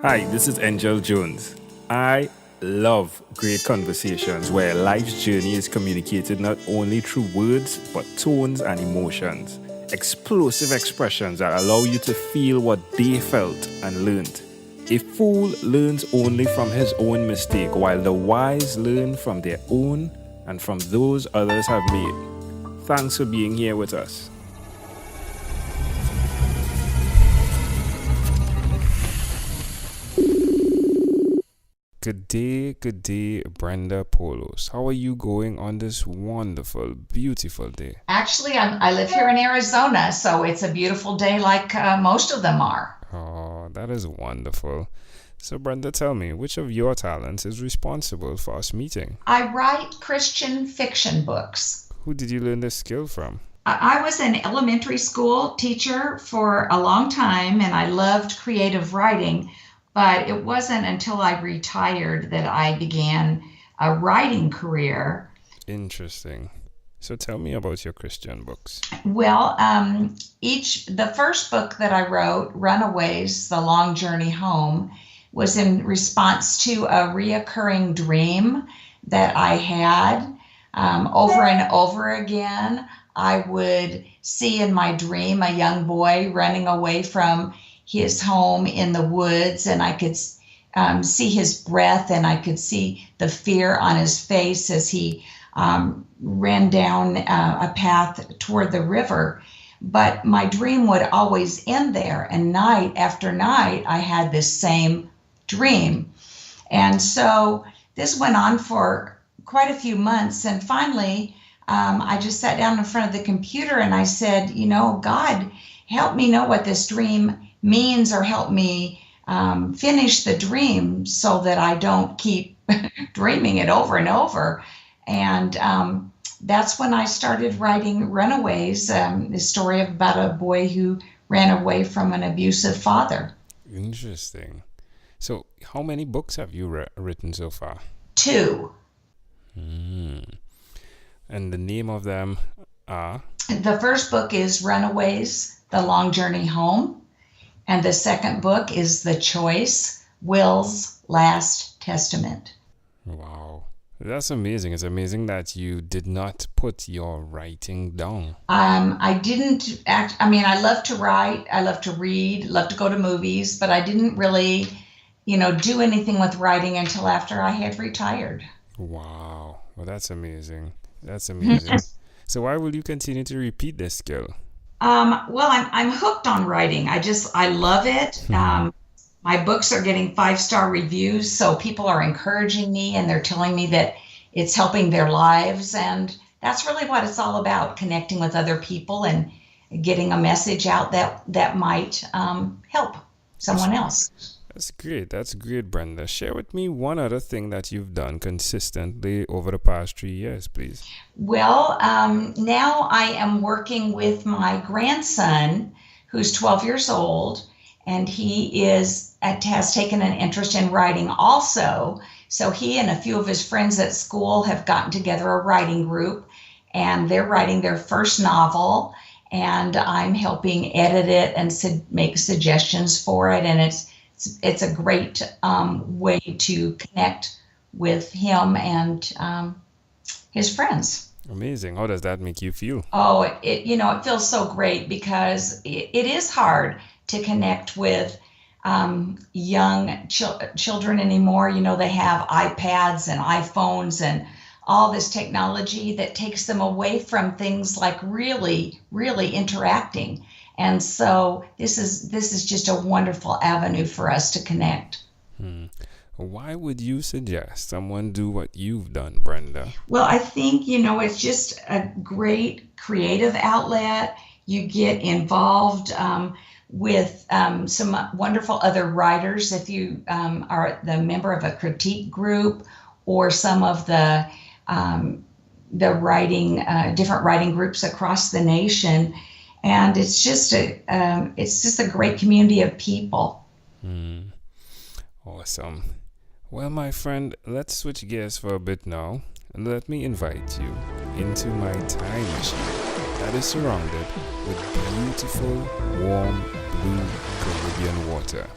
Hi, this is Angel Jones. I love great conversations where life's journey is communicated not only through words, but tones and emotions. Explosive expressions that allow you to feel what they felt and learned. A fool learns only from his own mistake, while the wise learn from their own and from those others have made. Thanks for being here with us. Good day, Brenda Poulos. How are you going on this wonderful, beautiful day? Actually, I live here in Arizona, so it's a beautiful day like most of them are. Oh, that is wonderful. So, Brenda, tell me, which of your talents is responsible for us meeting? I write Christian fiction books. Who did you learn this skill from? I was an elementary school teacher for a long time, and I loved creative writing, but it wasn't until I retired that I began a writing career. Interesting. So, tell me about your Christian books. Well, the first book that I wrote, Runaways, The Long Journey Home, was in response to a reoccurring dream that I had over and over again. I would see in my dream a young boy running away from his home in the woods, and I could see his breath, and I could see the fear on his face as he ran down a path toward the river. But my dream would always end there, and night after night, I had this same dream. And so this went on for quite a few months, and finally, I just sat down in front of the computer and I said, God, help me know what this dream means, or help me finish the dream so that I don't keep dreaming it over and over. And that's when I started writing Runaways, the story about a boy who ran away from an abusive father. Interesting. So, how many books have you written so far? 2. And the name of them are? The first book is Runaways, The Long Journey Home. And the second book is The Choice, Will's Last Testament. Wow. That's amazing. It's amazing that you did not put your writing down. I didn't I love to write, I love to read, love to go to movies, but I didn't really, do anything with writing until after I had retired. Wow. Well, that's amazing. That's amazing. So why will you continue to repeat this skill? Well, I'm hooked on writing. I love it. My books are getting 5-star reviews, so people are encouraging me and they're telling me that it's helping their lives. And that's really what it's all about, connecting with other people and getting a message out that might help someone else. That's great. That's great, Brenda. Share with me one other thing that you've done consistently over the past 3 years, please. Well, now I am working with my grandson, who's 12 years old, and he has taken an interest in writing also. So he and a few of his friends at school have gotten together a writing group, and they're writing their first novel, and I'm helping edit it and make suggestions for it. And it's a great way to connect with him and his friends. Amazing. How does that make you feel? Oh, it feels so great because it is hard to connect with young children anymore. They have iPads and iPhones and all this technology that takes them away from things like really, really interacting. And so this is just a wonderful avenue for us to connect. Why would you suggest someone do what you've done, Brenda? Well, I think, it's just a great creative outlet. You get involved with some wonderful other writers if you are the member of a critique group or some of the writing different writing groups across the nation. And it's just a great community of people. Awesome. Well, my friend, let's switch gears for a bit now, and let me invite you into my time machine that is surrounded with beautiful, warm, blue Caribbean water.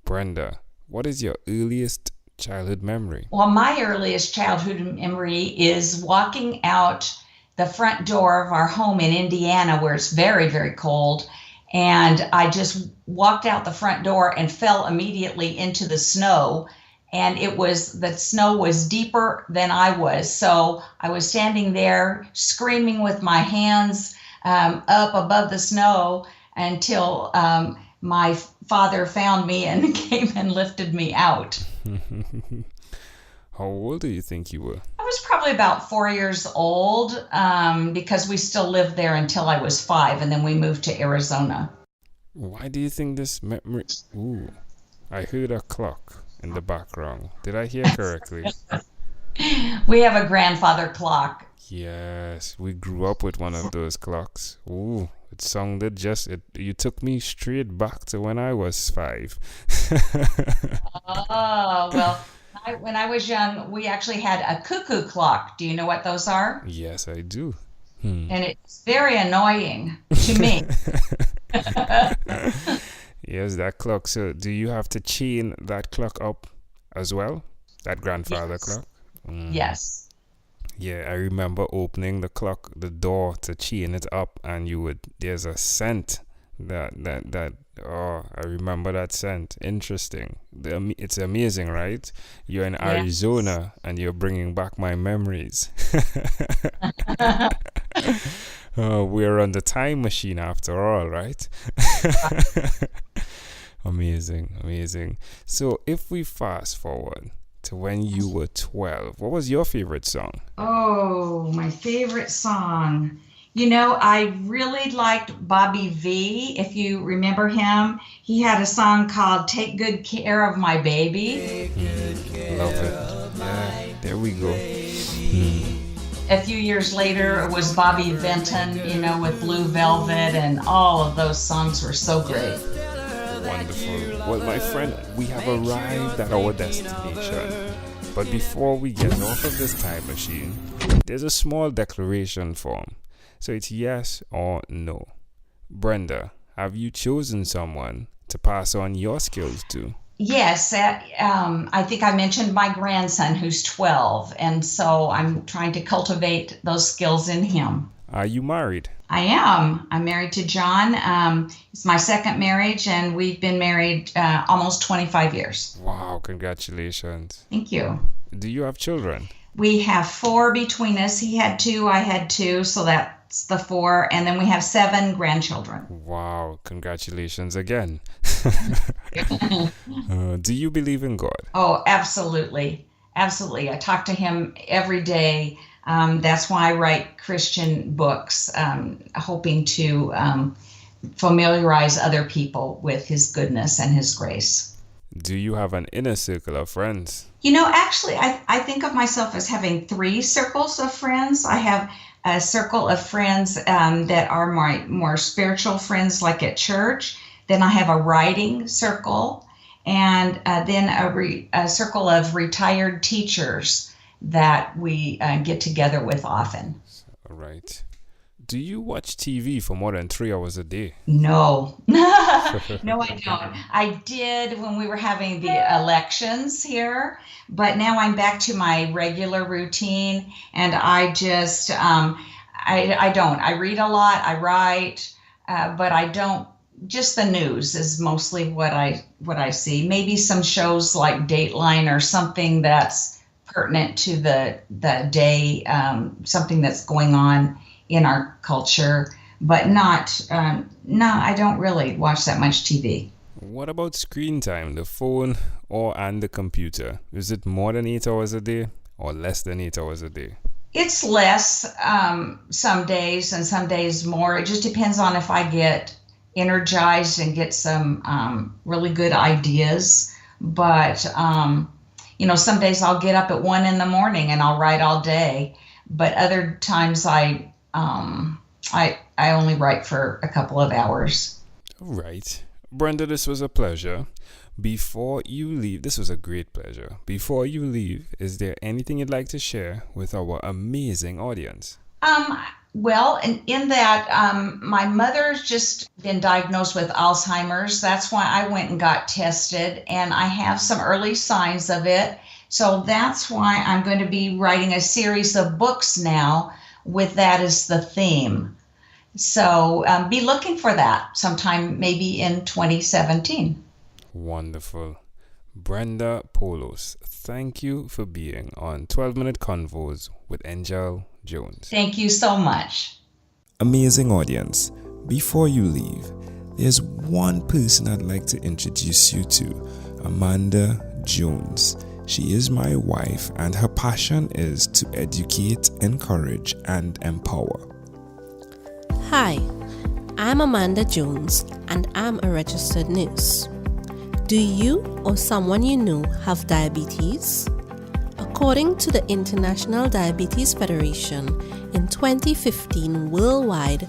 Brenda, what is your earliest childhood memory? Well, my earliest childhood memory is walking out the front door of our home in Indiana, where it's very, very cold. And I just walked out the front door and fell immediately into the snow. And the snow was deeper than I was. So I was standing there screaming with my hands up above the snow until my father found me and came and lifted me out. How old do you think you were? I was probably about 4 years old because we still lived there until I was 5, and then we moved to Arizona. Why do you think this memory... Ooh, I heard a clock in the background. Did I hear correctly? We have a grandfather clock. Yes, we grew up with one of those clocks. Ooh, it sounded you took me straight back to when I was 5. Oh, well, when I was young, we actually had a cuckoo clock. Do you know what those are? Yes, I do. And it's very annoying to me. Yes, that clock. So do you have to chain that clock up as well? That grandfather clock? Yes. Yeah, I remember opening the door to chain it up, and there's a scent I remember that scent. Interesting. It's amazing, right? You're in Arizona and you're bringing back my memories. We're on the time machine after all, right? Amazing. So if we fast forward to when you were 12, what was your favorite song? Oh, my favorite song. You know, I really liked Bobby V, if you remember him. He had a song called Take Good Care of My Baby. Love it. Yeah, there we go. A few years later, it was Bobby Vinton, with Blue Velvet, and all of those songs were so great. Wonderful. Well, my friend, we have arrived at our destination. But before we get off of this time machine, there's a small declaration form. So it's yes or no. Brenda, have you chosen someone to pass on your skills to? Yes, I think I mentioned my grandson who's 12, and so I'm trying to cultivate those skills in him. Are you married? I am. I'm married to John. It's my second marriage, and we've been married almost 25 years. Wow, congratulations. Thank you. Do you have children? We have 4 between us. He had 2, I had 2, so that's the 4. And then we have 7 grandchildren. Wow, congratulations again. Do you believe in God? Oh, absolutely. Absolutely. I talk to him every day. That's why I write Christian books, hoping to familiarize other people with his goodness and his grace. Do you have an inner circle of friends? Actually, I think of myself as having 3 circles of friends. I have a circle of friends that are my more spiritual friends, like at church. Then I have a writing circle, and then a circle of retired teachers that we get together with often. All right. Do you watch TV for more than 3 hours a day? No. No, I don't. I did when we were having the elections here, but now I'm back to my regular routine, and I just, I don't. I read a lot, I write, but I don't. Just the news is mostly what I see. Maybe some shows like Dateline or something that's pertinent to the day, something that's going on in our culture, but not, no, I don't really watch that much TV. What about screen time, the phone and the computer? Is it more than 8 hours a day or less than 8 hours a day? It's less some days and some days more. It just depends on if I get energized and get some really good ideas. But, some days I'll get up at 1 a.m. and I'll write all day. But other times I only write for a couple of hours. All right. Brenda, this was a pleasure. Before you leave, this was a great pleasure. Before you leave, is there anything you'd like to share with our amazing audience? Well, in that, my mother's just been diagnosed with Alzheimer's. That's why I went and got tested, and I have some early signs of it. So that's why I'm going to be writing a series of books now with that as the theme. So be looking for that sometime maybe in 2017. Wonderful. Brenda Poulos, thank you for being on 12-Minute Convos with Angel Jones. Thank you so much. Amazing audience. Before you leave, there's one person I'd like to introduce you to, Amanda Jones. She is my wife, and her passion is to educate, encourage, and empower. Hi, I'm Amanda Jones, and I'm a registered nurse. Do you or someone you know have diabetes? According to the International Diabetes Federation, in 2015 worldwide,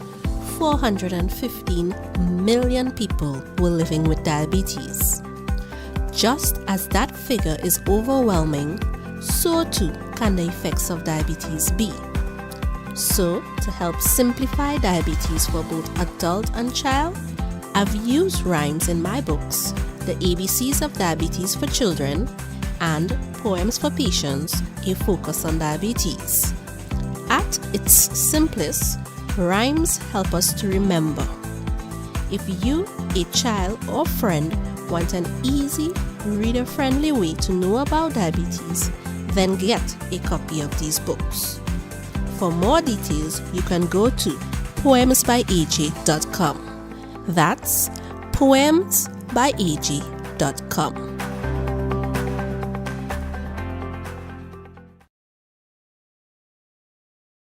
415 million people were living with diabetes. Just as that figure is overwhelming, so too can the effects of diabetes be. So, to help simplify diabetes for both adult and child, I've used rhymes in my books, The ABCs of Diabetes for Children and Poems for Patients, A Focus on Diabetes. At its simplest, rhymes help us to remember. If you, a child or friend, want an easy, reader-friendly way to know about diabetes, then get a copy of these books. For more details, you can go to poemsbyaj.com. That's poemsbyaj.com.